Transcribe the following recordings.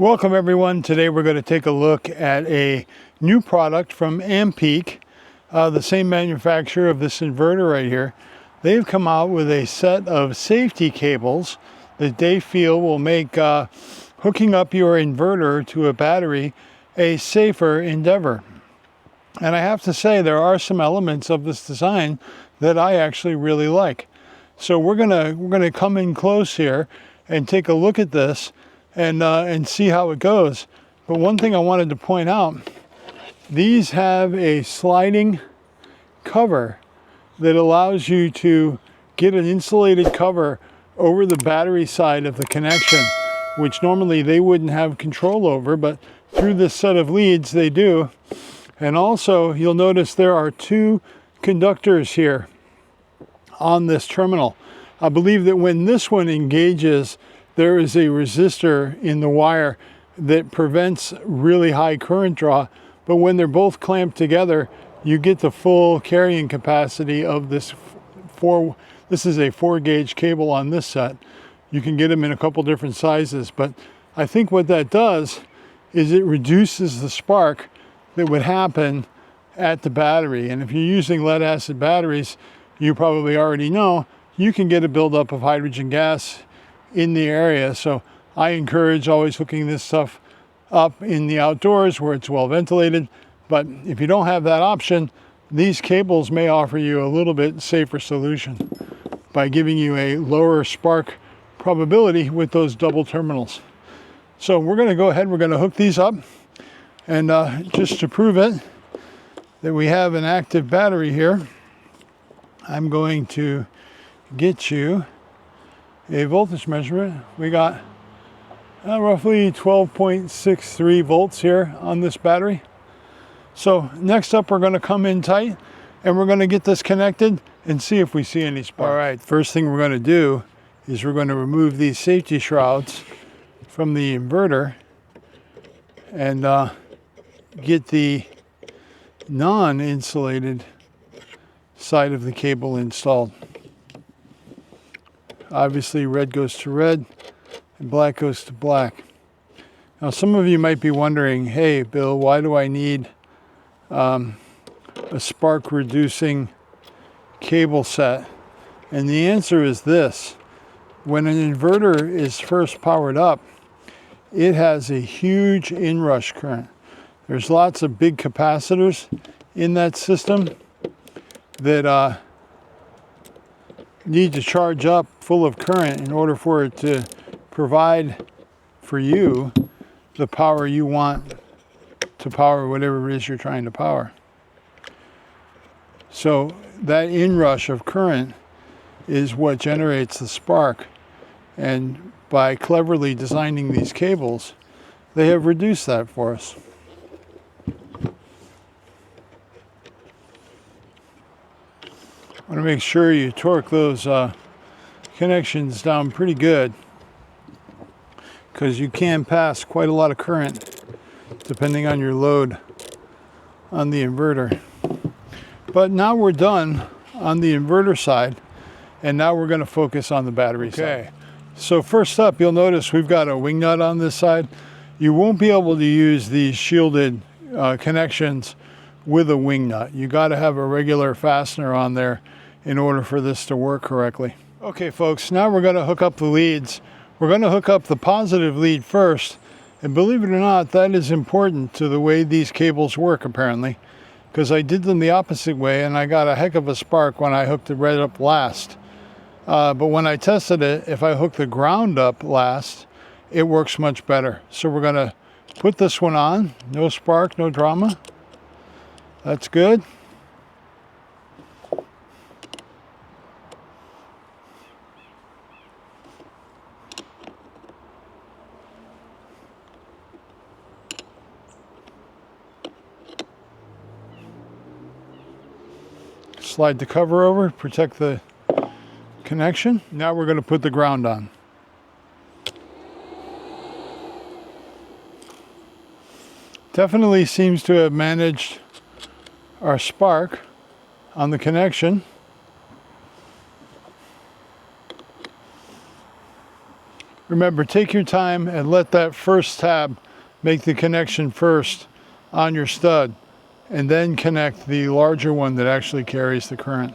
Welcome everyone. Today we're going to take a look at a new product from Ampeak, the same manufacturer of this inverter right here. They've come out with a set of safety cables that they feel will make hooking up your inverter to a battery a safer endeavor. And I have to say there are some elements of this design that I actually really like. So we're gonna come in close here and take a look at this and see how it goes. But one thing I wanted to point out, these have a sliding cover that allows you to get an insulated cover over the battery side of the connection, which normally they wouldn't have control over, but through this set of leads they do. And also you'll notice there are two conductors here on this terminal. I believe that when this one engages, there is a resistor in the wire that prevents really high current draw, but when they're both clamped together, you get the full carrying capacity of this this is a 4-gauge cable on this set. You can get them in a couple different sizes, but I think what that does is it reduces the spark that would happen at the battery. And if you're using lead acid batteries, you probably already know you can get a buildup of hydrogen gas in the area. So I encourage always hooking this stuff up in the outdoors where it's well ventilated. But if you don't have that option, these cables may offer you a little bit safer solution by giving you a lower spark probability with those double terminals. So we're going to go ahead, we're going to hook these up, and just to prove it that we have an active battery here, I'm going to get you a voltage measurement. We got roughly 12.63 volts here on this battery. So next up, we're going to come in tight and we're going to get this connected and see if we see any spark. All right, first thing we're going to do is we're going to remove these safety shrouds from the inverter and get the non-insulated side of the cable installed. Obviously red goes to red and black goes to black. Now some of you might be wondering, hey Bill, why do I need a spark reducing cable set? And the answer is this: when an inverter is first powered up, it has a huge inrush current. There's lots of big capacitors in that system that need to charge up full of current in order for it to provide for you the power you want to power whatever it is you're trying to power. So that inrush of current is what generates the spark, and by cleverly designing these cables, they have reduced that for us. I want to make sure you torque those connections down pretty good, because you can pass quite a lot of current depending on your load on the inverter. But now we're done on the inverter side, and now we're going to focus on the battery side. So first up, you'll notice we've got a wing nut on this side. You won't be able to use these shielded connections with a wing nut. You got to have a regular fastener on there in order for this to work correctly. Okay folks, now we're going to hook up the leads. We're going to hook up the positive lead first, and believe it or not, that is important to the way these cables work apparently, because I did them the opposite way and I got a heck of a spark when I hooked the red up last. But when I tested it, if I hook the ground up last, it works much better. So we're going to put this one on. No spark, no drama. That's good. Slide the cover over, protect the connection. Now we're going to put the ground on. Definitely seems to have managed our spark on the connection. Remember, take your time and let that first tab make the connection first on your stud, and then connect the larger one that actually carries the current.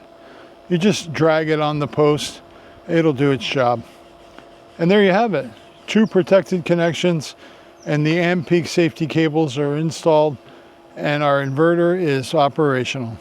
You just drag it on the post, it'll do its job. And there you have it. 2 protected connections, and the Ampeak safety cables are installed, and our inverter is operational.